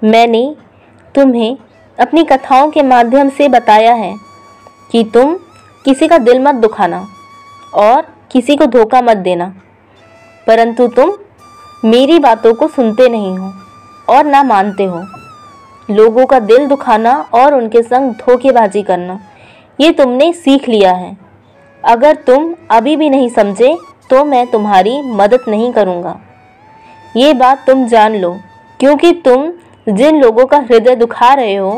मैंने तुम्हें अपनी कथाओं के माध्यम से बताया है कि तुम किसी का दिल मत दुखाना और किसी को धोखा मत देना, परंतु तुम मेरी बातों को सुनते नहीं हो और ना मानते हो। लोगों का दिल दुखाना और उनके संग धोखेबाजी करना, ये तुमने सीख लिया है। अगर तुम अभी भी नहीं समझे तो मैं तुम्हारी मदद नहीं करूँगा। ये बात तुम जान लो, क्योंकि तुम जिन लोगों का हृदय दुखा रहे हो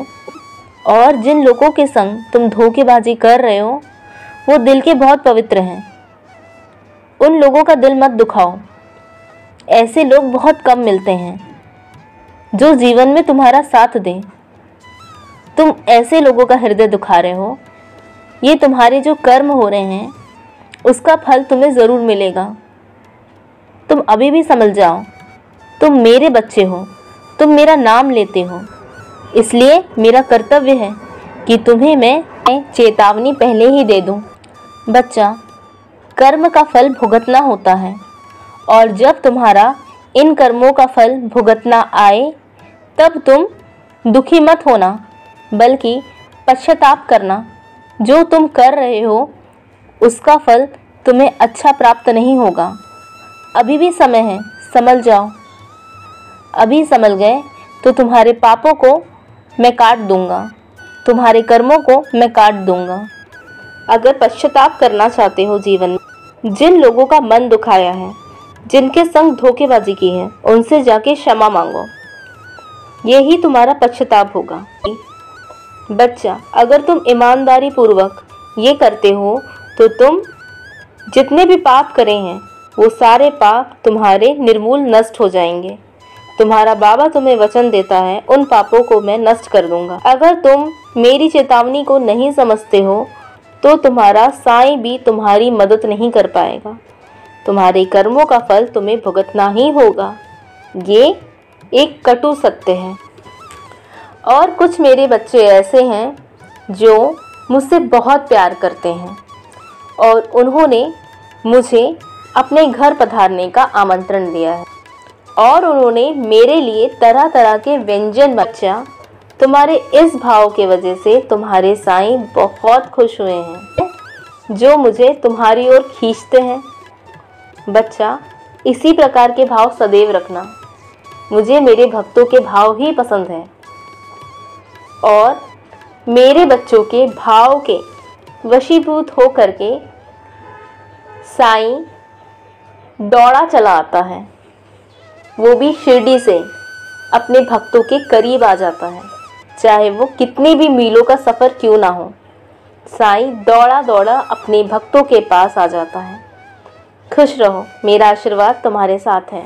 और जिन लोगों के संग तुम धोखेबाजी कर रहे हो, वो दिल के बहुत पवित्र हैं। उन लोगों का दिल मत दुखाओ। ऐसे लोग बहुत कम मिलते हैं जो जीवन में तुम्हारा साथ दें। तुम ऐसे लोगों का हृदय दुखा रहे हो। ये तुम्हारे जो कर्म हो रहे हैं उसका फल तुम्हें ज़रूर मिलेगा। तुम अभी भी समझ जाओ, तुम मेरे बच्चे हो, तुम मेरा नाम लेते हो, इसलिए मेरा कर्तव्य है कि तुम्हें मैं चेतावनी पहले ही दे दूं। बच्चा, कर्म का फल भुगतना होता है और जब तुम्हारा इन कर्मों का फल भुगतना आए तब तुम दुखी मत होना, बल्कि पश्चाताप करना। जो तुम कर रहे हो उसका फल तुम्हें अच्छा प्राप्त नहीं होगा। अभी भी समय है, संभल जाओ। अभी संभल गए तो तुम्हारे पापों को मैं काट दूंगा, तुम्हारे कर्मों को मैं काट दूंगा। अगर पश्चाताप करना चाहते हो जीवन में, जिन लोगों का मन दुखाया है, जिनके संग धोखेबाजी की है, उनसे जाके क्षमा मांगो। यही तुम्हारा पश्चाताप होगा। बच्चा, अगर तुम ईमानदारी पूर्वक ये करते हो तो तुम जितने भी पाप करे हैं वो सारे पाप तुम्हारे निर्मूल नष्ट हो जाएंगे। तुम्हारा बाबा तुम्हें वचन देता है, उन पापों को मैं नष्ट कर दूंगा। अगर तुम मेरी चेतावनी को नहीं समझते हो तो तुम्हारा साईं भी तुम्हारी मदद नहीं कर पाएगा। तुम्हारे कर्मों का फल तुम्हें भुगतना ही होगा। ये एक कटु सत्य है। और कुछ मेरे बच्चे ऐसे हैं जो मुझसे बहुत प्यार करते हैं और उन्होंने मुझे अपने घर पधारने का आमंत्रण दिया है और उन्होंने मेरे लिए तरह तरह के व्यंजन। बच्चा, तुम्हारे इस भाव के वजह से तुम्हारे साईं बहुत खुश हुए हैं, जो मुझे तुम्हारी ओर खींचते हैं। बच्चा, इसी प्रकार के भाव सदैव रखना। मुझे मेरे भक्तों के भाव ही पसंद हैं और मेरे बच्चों के भाव के वशीभूत हो करके साईं दौड़ा चला आता है, वो भी शिरडी से अपने भक्तों के करीब आ जाता है, चाहे वो कितनी भी मीलों का सफ़र क्यों ना हो। साईं दौड़ा दौड़ा अपने भक्तों के पास आ जाता है। खुश रहो, मेरा आशीर्वाद तुम्हारे साथ है।